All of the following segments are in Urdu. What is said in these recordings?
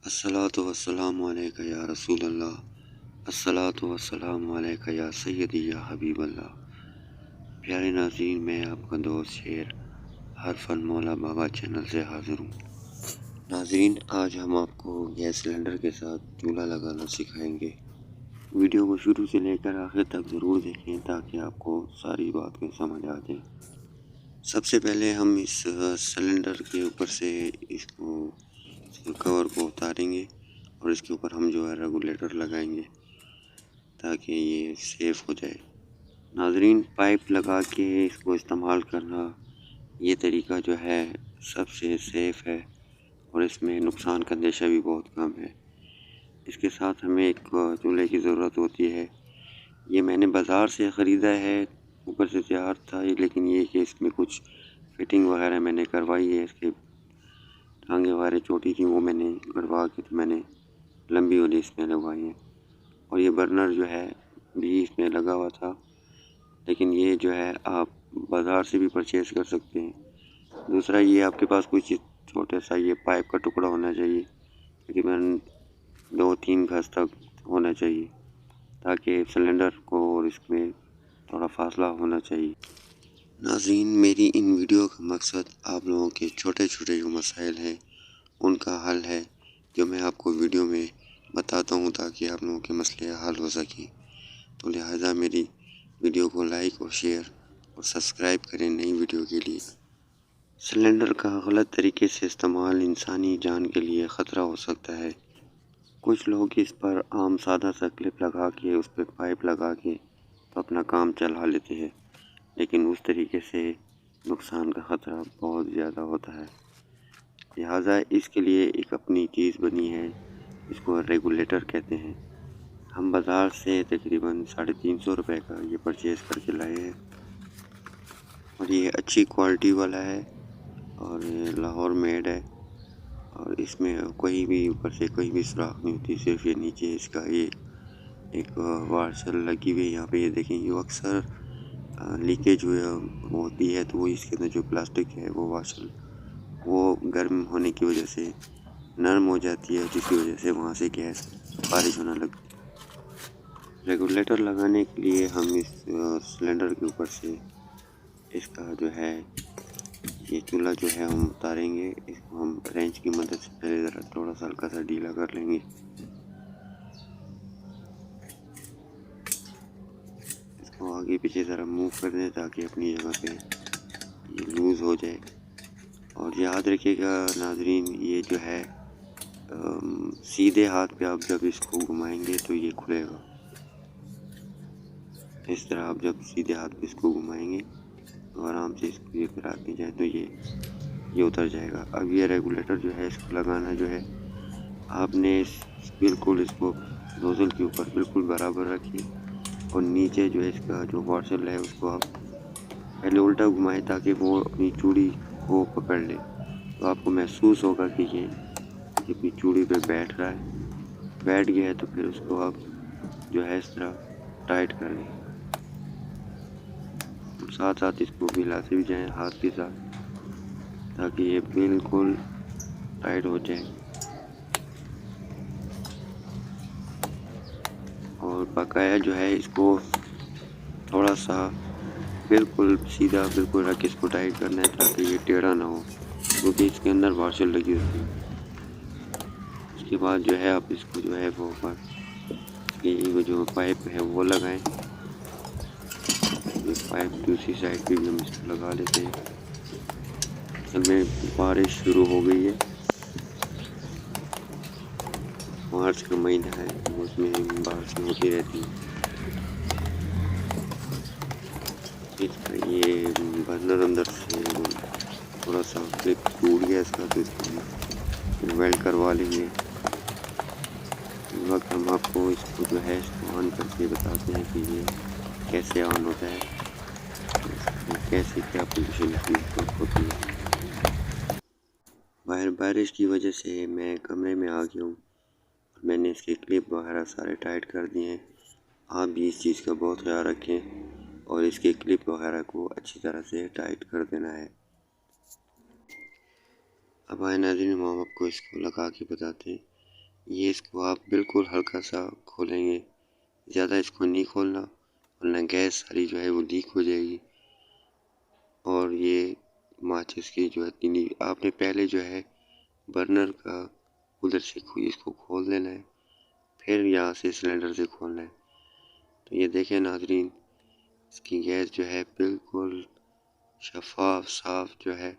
الصلاۃ والسلام علیکہ یا رسول اللہ، الصلاۃ والسلام علیکہ یا سیدی یا حبیب اللہ۔ پیارے ناظرین، میں آپ کا دوست شیر حرفن مولا بابا چینل سے حاضر ہوں۔ ناظرین، آج ہم آپ کو گیس سلنڈر کے ساتھ چولہا لگانا سکھائیں گے۔ ویڈیو کو شروع سے لے کر آخر تک ضرور دیکھیں تاکہ آپ کو ساری باتیں سمجھ آ جائیں۔ سب سے پہلے ہم اس سلنڈر کے اوپر سے اس کور کو اتاریں گے اور اس کے اوپر ہم جو ہے ریگولیٹر لگائیں گے تاکہ یہ سیف ہو جائے۔ ناظرین، پائپ لگا کے اس کو استعمال کرنا یہ طریقہ جو ہے سب سے سیف ہے اور اس میں نقصان کا اندیشہ بھی بہت کم ہے۔ اس کے ساتھ ہمیں ایک چولہے کی ضرورت ہوتی ہے۔ یہ میں نے بازار سے خریدا ہے، اوپر سے تیار تھا، لیکن یہ کہ اس میں کچھ فٹنگ وغیرہ میں نے کروائی ہے، اس کے ٹانگیں وغیرہ چھوٹی تھیں وہ میں نے گڑوا کے تو میں نے لمبی والی اس میں لگوائی ہیں، اور یہ برنر جو ہے بھی اس میں لگا ہوا تھا، لیکن یہ جو ہے آپ بازار سے بھی پرچیز کر سکتے ہیں۔ دوسرا، یہ آپ کے پاس کچھ چھوٹا سا یہ پائپ کا ٹکڑا ہونا چاہیے، تقریباً 2-3 گز تک ہونا چاہیے تاکہ سلنڈر کو اور اس میں تھوڑا فاصلہ ہونا چاہیے۔ ناظرین، میری ان ویڈیو کا مقصد آپ لوگوں کے چھوٹے چھوٹے جو مسائل ہیں ان کا حل ہے، جو میں آپ کو ویڈیو میں بتاتا ہوں تاکہ آپ لوگوں کے مسئلے حل ہو سکیں۔ تو لہٰذا میری ویڈیو کو لائک اور شیئر اور سبسکرائب کریں نئی ویڈیو کے لیے۔ سلنڈر کا غلط طریقے سے استعمال انسانی جان کے لیے خطرہ ہو سکتا ہے۔ کچھ لوگ اس پر عام سادہ سا کلپ لگا کے اس پہ پائپ لگا کے تو اپنا کام چلا لیتے ہیں، لیکن اس طریقے سے نقصان کا خطرہ بہت زیادہ ہوتا ہے۔ لہٰذا اس کے لیے ایک اپنی چیز بنی ہے، اس کو ریگولیٹر کہتے ہیں۔ ہم بازار سے تقریباً 350 روپے کا یہ پرچیز کر کے لائے ہیں، اور یہ اچھی کوالٹی والا ہے اور لاہور میڈ ہے، اور اس میں کوئی بھی اوپر سے کوئی بھی سوراخ نہیں ہوتی، صرف یہ نیچے اس کا یہ ایک واشر لگی ہوئی ہے۔ یہاں پہ یہ دیکھیں، یہ اکثر لیکیج ہوتی ہے تو وہ اس کے اندر جو پلاسٹک ہے وہ واشر وہ گرم ہونے کی وجہ سے نرم ہو جاتی ہے، جس کی وجہ سے وہاں سے گیس خارج ہونا لگتی ہے۔ ریگولیٹر لگانے کے لیے ہم اس سلنڈر کے اوپر سے اس کا جو ہے یہ چولہا جو ہے ہم اتاریں گے۔ اس کو ہم رینچ کی مدد سے پہلے ذرا تھوڑا سا ہلکا سا ڈھیلا کر لیں گے۔ اس کو آگے پیچھے ذرا موو کر دیں تاکہ اپنی جگہ پہ یہ لوز ہو جائے۔ اور یاد رکھیے گا ناظرین، یہ جو ہے سیدھے ہاتھ پہ آپ جب اس کو گھمائیں گے تو یہ کھلے گا۔ اس طرح آپ جب سیدھے ہاتھ پہ اس کو گھمائیں گے تو آرام سے اس کو یہ پھر آتے جائیں تو یہ اتر جائے گا۔ اب یہ ریگولیٹر جو ہے اس کو لگانا جو ہے آپ نے بالکل اس کو نوزل کے اوپر بالکل برابر رکھیں، اور نیچے جو ہے اس کا جو واشر ہے اس کو آپ پہلے الٹا گھمائیں تاکہ وہ اپنی چوڑی کو پکڑ لے، تو آپ کو محسوس ہوگا کہ یہ اپنی چوڑی پہ بیٹھ رہا ہے۔ بیٹھ گیا ہے تو پھر اس کو آپ جو ہے اس طرح ٹائٹ کر لیں، ساتھ ساتھ اس کو بھی ہلاتے بھی جائیں ہاتھ کے ساتھ تاکہ یہ بالکل ٹائٹ ہو جائے، اور بقایا جو ہے اس کو تھوڑا سا بالکل سیدھا بالکل رکھ کے اس کو ٹائٹ کرنا ہے تاکہ یہ ٹیڑھا نہ ہو، کیونکہ اس کے اندر واشر لگی ہوتی ہے۔ اس کے بعد جو ہے آپ اس کو جو ہے وہ اوپر یہ جو پائپ ہے وہ لگائیں۔ یہ پائپ دوسری سائڈ پہ بھی ہم اس کو لگا لیتے ہیں۔ اصل میں بارش شروع ہو گئی ہے، مارچ کا مہینہ ہے، اس میں بارشیں ہوتی رہتی ہیں۔ اس کا یہ برنر اندر سے تھوڑا سا کلپ ٹوٹ گیا اس کا، تو اس کو ہم پھر ویلڈ کروا لیں گے۔ اس وقت ہم آپ کو اس کو جو ہے اس کو آن کر کے بتاتے ہیں کہ یہ کیسے آن ہوتا ہے، کیسے کیا پوزیشن اس کی ہوتی ہے۔ باہر بارش کی وجہ سے میں کمرے میں آ گیا ہوں، میں نے اس کے کلپ وغیرہ سارے ٹائٹ کر دیے ہیں۔ آپ بھی اس چیز کا بہت خیال رکھیں اور اس کے کلپ وغیرہ کو اچھی طرح سے ٹائٹ کر دینا ہے۔ اب آئے ناظرین، ہم آپ کو اس کو لگا کے بتاتے ہیں۔ یہ اس کو آپ بالکل ہلکا سا کھولیں گے، زیادہ اس کو نہیں کھولنا ورنہ گیس ساری جو ہے وہ لیک ہو جائے گی۔ اور یہ ماچس کی جو ہے تینی آپ نے پہلے جو ہے برنر کا ادھر سے اس کو کھول دینا ہے، پھر یہاں سے سلنڈر سے کھولنا ہے۔ تو یہ دیکھیں ناظرین، اس کی گیس جو ہے بالکل شفاف صاف جو ہے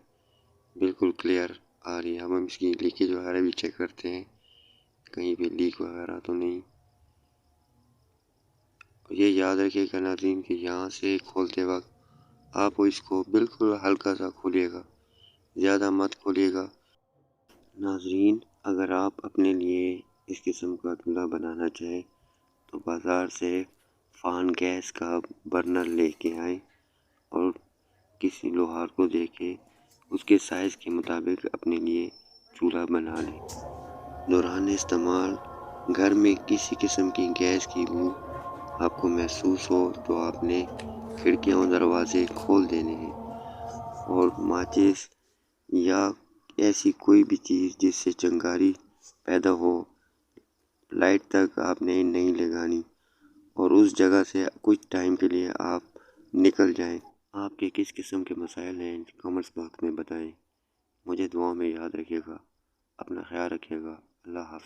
بالکل کلیئر آ رہی ہے۔ ہم اس کی لیکیج وغیرہ بھی چیک کرتے ہیں کہیں پہ لیک وغیرہ تو نہیں۔ یہ یاد رکھیے گا ناظرین کہ یہاں سے کھولتے وقت آپ اس کو بالکل ہلکا سا کھولیے گا، زیادہ مت کھولیے گا۔ ناظرین، اگر آپ اپنے لیے اس قسم کا چولہا بنانا چاہیں تو بازار سے فان گیس کا برنر لے کے آئیں اور کسی لوہار کو دے کے اس کے سائز کے مطابق اپنے لیے چولہا بنا لیں۔ دوران استعمال گھر میں کسی قسم کی گیس کی بو آپ کو محسوس ہو تو آپ نے کھڑکیاں اور دروازے کھول دینے ہیں، اور ماچس یا ایسی کوئی بھی چیز جس سے چنگاری پیدا ہو، لائٹ تک آپ نے نہیں لگانی، اور اس جگہ سے کچھ ٹائم کے لیے آپ نکل جائیں۔ آپ کے کس قسم کے مسائل ہیں کامنٹس باکس میں بتائیں۔ مجھے دعاؤں میں یاد رکھیے گا، اپنا خیال رکھیے گا۔ اللہ حافظ۔